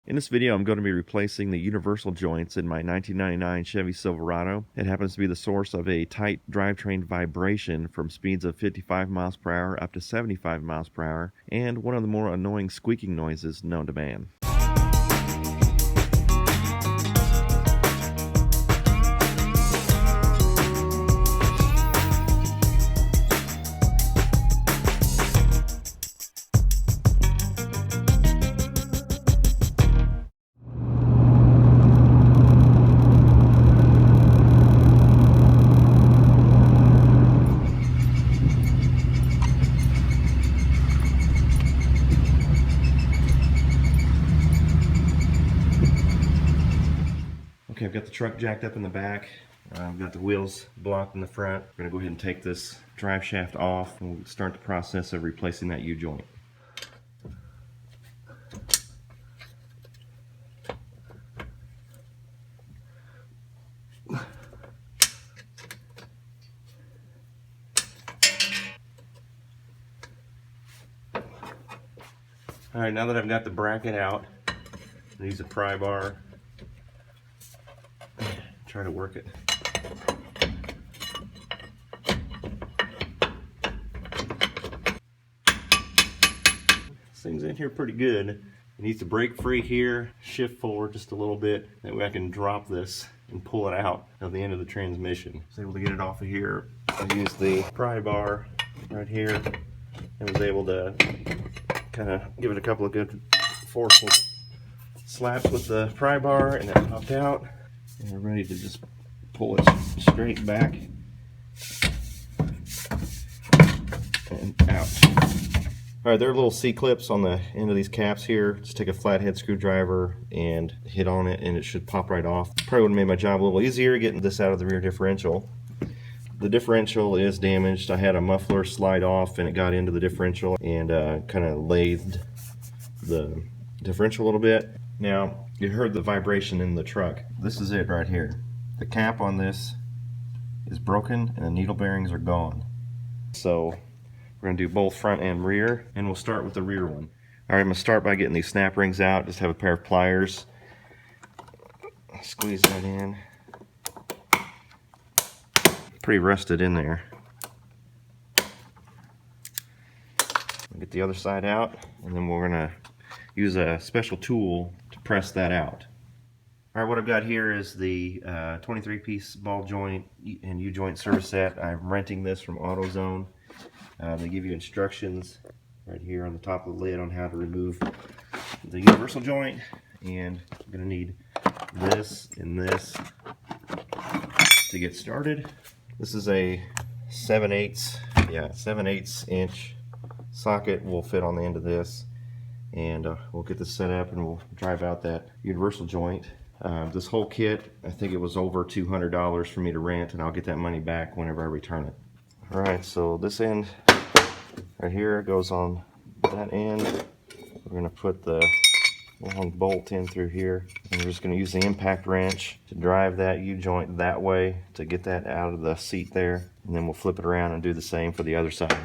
In this video, I'm going to be replacing the universal joints in my 1999 Chevy Silverado. It happens to be the source of a tight drivetrain vibration from speeds of 55 miles per hour up to 75 miles per hour, and one of the more annoying squeaking noises known to man. Okay, I've got the truck jacked up in the back. I've got the wheels blocked in the front. We're gonna go ahead and take this drive shaft off and we'll start the process of replacing that U-joint. Alright, now that I've got the bracket out, I use a pry bar. Try to work it. This thing's in here pretty good. It needs to break free here, shift forward just a little bit. That way I can drop this and pull it out at the end of the transmission. I was able to get it off of here. I used the pry bar right here and was able to kind of give it a couple of good forceful slaps with the pry bar, and that popped out. And we're ready to just pull it straight back and out. Alright, there are little C-clips on the end of these caps here. Just take a flathead screwdriver and hit on it and it should pop right off. Probably would have made my job a little easier getting this out of the rear differential. The differential is damaged. I had a muffler slide off and it got into the differential and kind of lathed the differential a little bit. Now, you heard the vibration in the truck. This is it right here. The cap on this is broken and the needle bearings are gone. So we're going to do both front and rear, and we'll start with the rear one. Alright, I'm going to start by getting these snap rings out. Just have a pair of pliers. Squeeze that in. Pretty rusted in there. Get the other side out, and then we're going to use a special tool to press that out. Alright, what I've got here is the 23-piece ball joint and U-joint service set. I'm renting this from AutoZone. They give you instructions right here on the top of the lid on how to remove the universal joint, and I'm going to need this and this to get started. This is a 7/8 inch socket will fit on the end of this, and we'll get this set up and we'll drive out that universal joint. This whole kit, I think it was over $200 for me to rent, and I'll get that money back whenever I return it. Alright, so this end right here goes on that end. We're going to put the long bolt in through here, and we're just going to use the impact wrench to drive that U-joint that way to get that out of the seat there, and then we'll flip it around and do the same for the other side.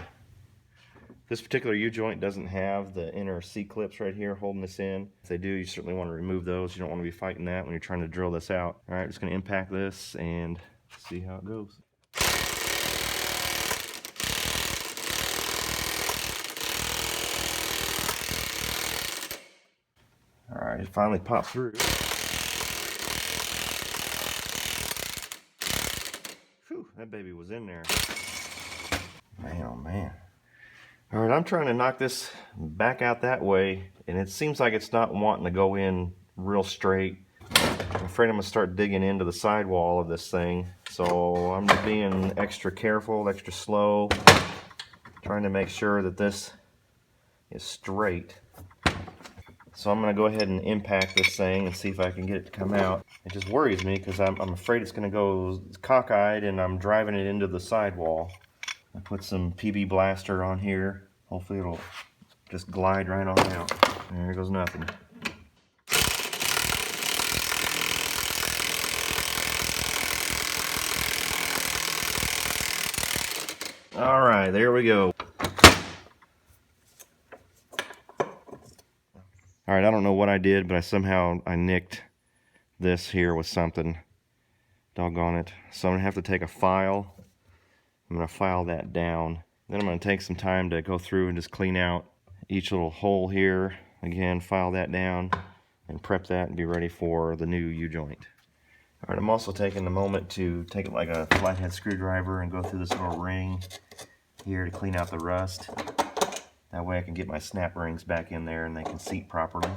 This particular U-joint doesn't have the inner C-clips right here holding this in. If they do, you certainly want to remove those. You don't want to be fighting that when you're trying to drill this out. Alright, just going to impact this and see how it goes. Alright, it finally popped through. Whew, that baby was in there. Man, oh man. Alright, I'm trying to knock this back out that way, and it seems like it's not wanting to go in real straight. I'm afraid I'm going to start digging into the sidewall of this thing, so I'm just being extra careful, extra slow, trying to make sure that this is straight. So I'm going to go ahead and impact this thing and see if I can get it to come out. It just worries me because I'm afraid it's going to go cockeyed and I'm driving it into the sidewall. I put some PB Blaster on here. Hopefully it'll just glide right on out. There goes nothing. Alright, there we go. All right, I don't know what I did, but I nicked this here with something. Doggone it. So I'm gonna have to take a file. I'm gonna file that down. Then I'm gonna take some time to go through and just clean out each little hole here. Again, file that down and prep that and be ready for the new U-joint. All right, I'm also taking a moment to take it like a flathead screwdriver and go through this little ring here to clean out the rust. That way I can get my snap rings back in there and they can seat properly.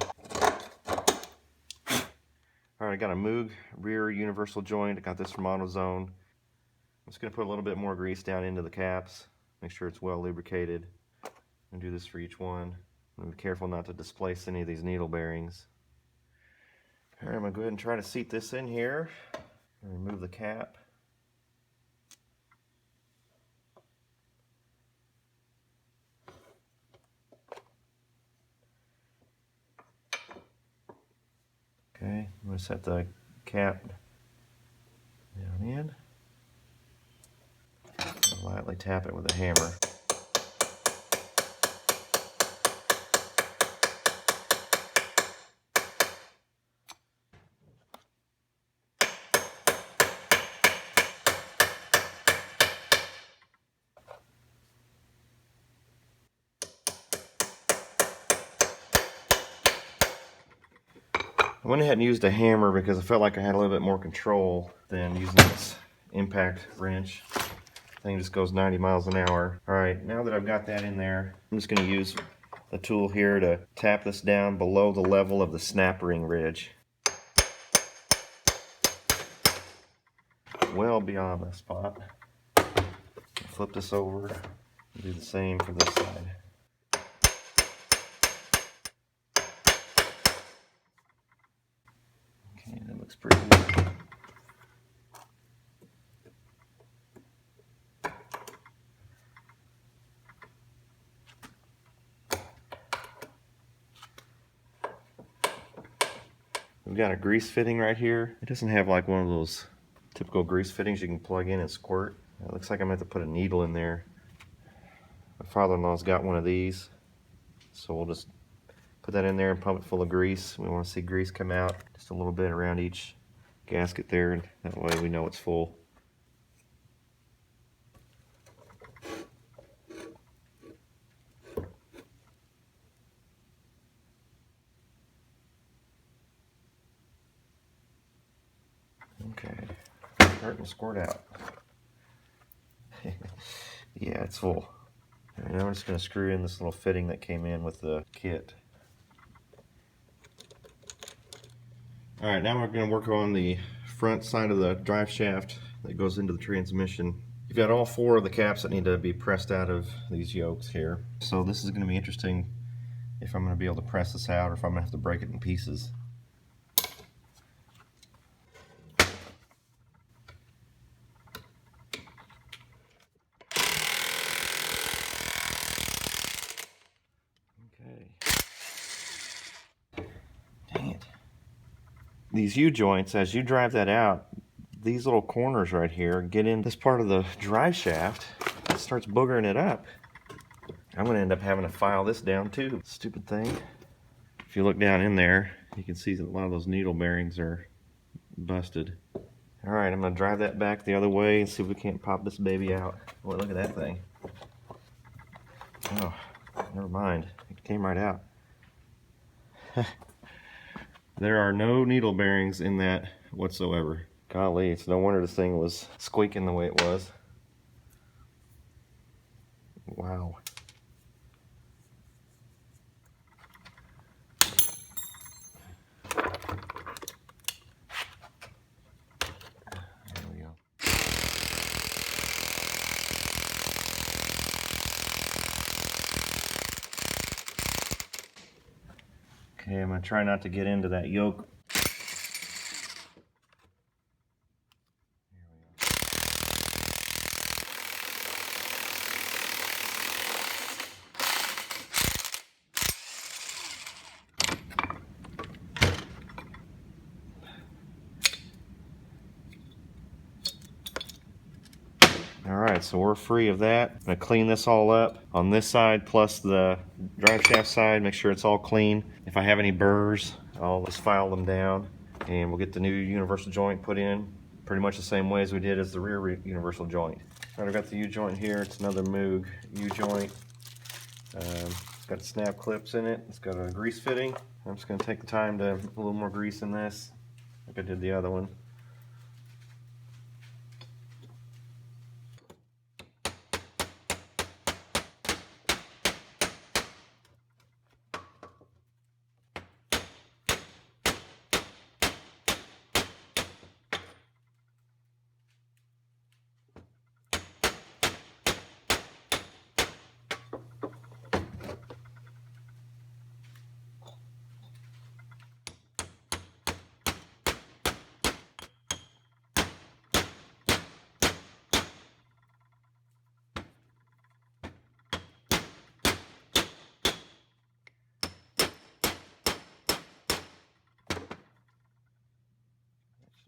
All right, I got a Moog rear universal joint. I got this from AutoZone. I'm just gonna put a little bit more grease down into the caps. Make sure it's well lubricated. I'm gonna do this for each one. I'm gonna be careful not to displace any of these needle bearings. All right, I'm gonna go ahead and try to seat this in here. Remove the cap. Okay, I'm going to set the cap down in. Lightly tap it with a hammer. I went ahead and used a hammer because I felt like I had a little bit more control than using this impact wrench. Thing just goes 90 miles an hour. All right, now that I've got that in there, I'm just going to use a tool here to tap this down below the level of the snap ring ridge. Well beyond the spot. Flip this over and do the same for this side. Okay, that looks pretty good. We've got a grease fitting right here. It doesn't have like one of those typical grease fittings you can plug in and squirt. It looks like I'm going to have to put a needle in there. My father-in-law's got one of these, so we'll just put that in there and pump it full of grease. We want to see grease come out just a little bit around each gasket there, and that way we know it's full. Okay, starting to squirt out. Yeah, it's full. And now we're just going to screw in this little fitting that came in with the kit. Alright, now we're going to work on the front side of the drive shaft that goes into the transmission. You've got all four of the caps that need to be pressed out of these yokes here. So this is going to be interesting if I'm going to be able to press this out or if I'm going to have to break it in pieces. Dang it. These U-joints, as you drive that out, these little corners right here get in this part of the drive shaft. It starts boogering it up. I'm going to end up having to file this down too. Stupid thing. If you look down in there, you can see that a lot of those needle bearings are busted. Alright, I'm going to drive that back the other way and see if we can't pop this baby out. Boy, look at that thing. Oh, never mind. It came right out. There are no needle bearings in that whatsoever. Golly, it's no wonder this thing was squeaking the way it was. Wow. There we go. Okay, I'm going to try not to get into that yoke. Alright, Alright, so we're free of that. I'm going to clean this all up on this side plus the drive shaft side, make sure it's all clean. If I have any burrs, I'll just file them down, and we'll get the new universal joint put in pretty much the same way as we did as the rear universal joint. Alright, I've got the U-joint here. It's another Moog U-joint. It's got snap clips in it. It's got a grease fitting. I'm just going to take the time to put a little more grease in this, like I did the other one.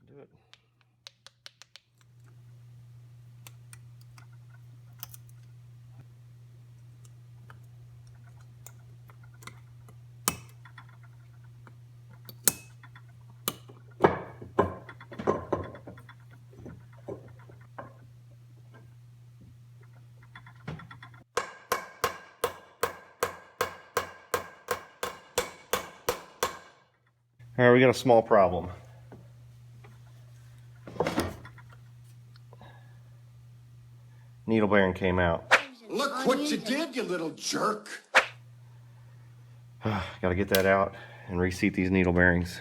Do it. All right, we got a small problem. Needle bearing came out. Look what you did, you little jerk. Gotta get that out and reseat these needle bearings.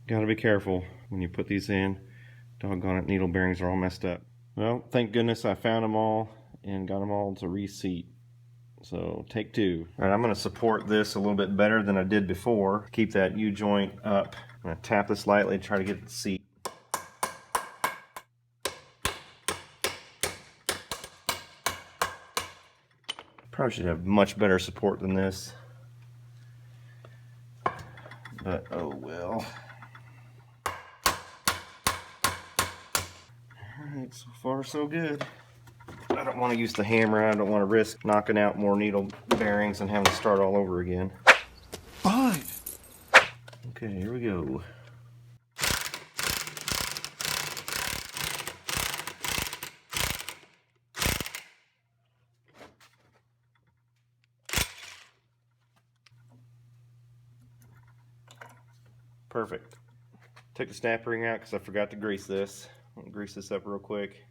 Gotta be careful when you put these in. Doggone it, needle bearings are all messed up. Well, thank goodness I found them all and got them all to reseat. So take two. All right, I'm going to support this a little bit better than I did before. Keep that U-joint up. I'm going to tap this lightly and try to get it to seat. Probably should have much better support than this. But oh well. Alright, so far so good. I don't want to use the hammer. I don't want to risk knocking out more needle bearings and having to start all over again. Fine. Okay, here we go. Perfect. Took the snap ring out because I forgot to grease this. I'll grease this up real quick.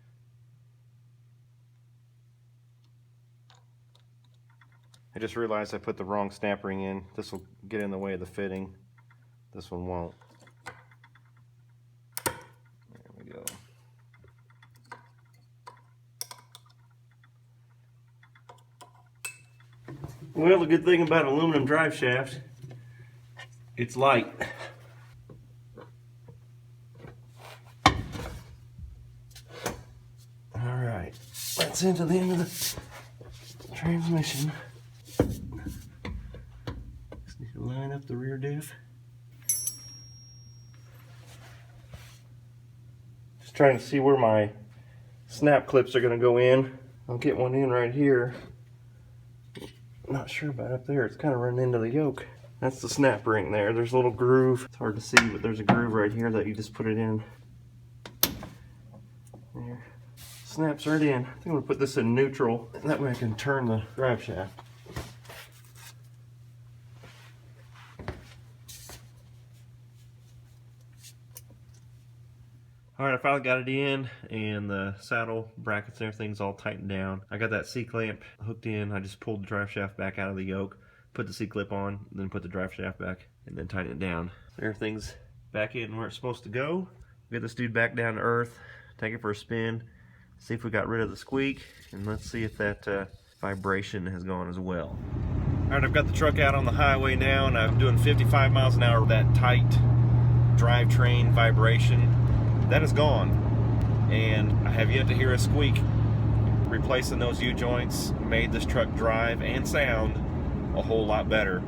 I just realized I put the wrong snap ring in. This will get in the way of the fitting. This one won't. There we go. Well, the good thing about aluminum drive shaft, it's light. Alright, that's into the end of the transmission. Just need to line up the rear diff. Just trying to see where my snap clips are going to go in. I'll get one in right here. Not sure about up there. It's kind of running into the yoke. That's the snap ring there. There's a little groove. It's hard to see, but there's a groove right here that you just put it in. There. Snaps right in. I think I'm going to put this in neutral. And that way I can turn the drive shaft. Alright, I finally got it in, and the saddle brackets and everything's all tightened down. I got that C-clamp hooked in. I just pulled the drive shaft back out of the yoke, put the C-clip on, then put the drive shaft back, and then tighten it down. So everything's back in where it's supposed to go. Get this dude back down to earth, take it for a spin, see if we got rid of the squeak, and let's see if that vibration has gone as well. Alright, I've got the truck out on the highway now, and I'm doing 55 miles an hour with that tight drivetrain vibration. That is gone, and I have yet to hear a squeak. replacing those U-joints made this truck drive and sound a whole lot better.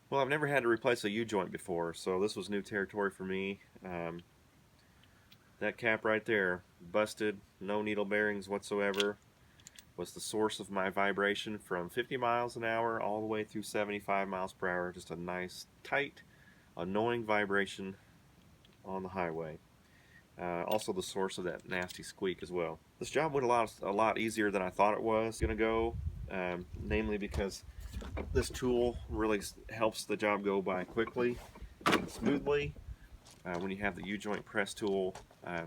Well, I've never had to replace a U-joint before, so this was new territory for me. That cap right there, busted, no needle bearings whatsoever, was the source of my vibration from 50 miles an hour all the way through 75 miles per hour. Just a nice, tight, annoying vibration on the highway. Also the source of that nasty squeak as well. This job went a lot easier than I thought it was going to go, namely because this tool really helps the job go by quickly and smoothly. When you have the U-joint press tool,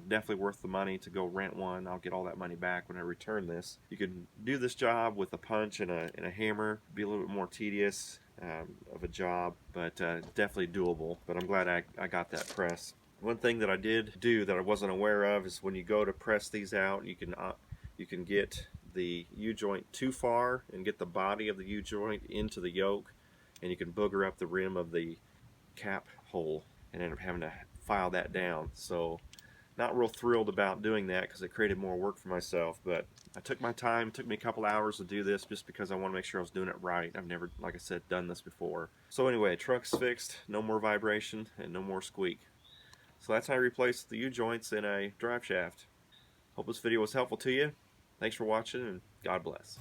definitely worth the money to go rent one. I'll get all that money back when I return this. You can do this job with a punch and a hammer. It'd be a little bit more tedious of a job, but definitely doable. But I'm glad I got that press. One thing that I did do that I wasn't aware of is when you go to press these out, you can get the U-joint too far and get the body of the U-joint into the yoke, and you can booger up the rim of the cap hole and end up having to file that down. So not real thrilled about doing that because it created more work for myself, but I took my time. It took me a couple hours to do this just because I want to make sure I was doing it right. I've never, like I said, done this before. So anyway, truck's fixed, no more vibration and no more squeak. So that's how I replaced the U-joints in a drive shaft. Hope this video was helpful to you. Thanks for watching, and God bless.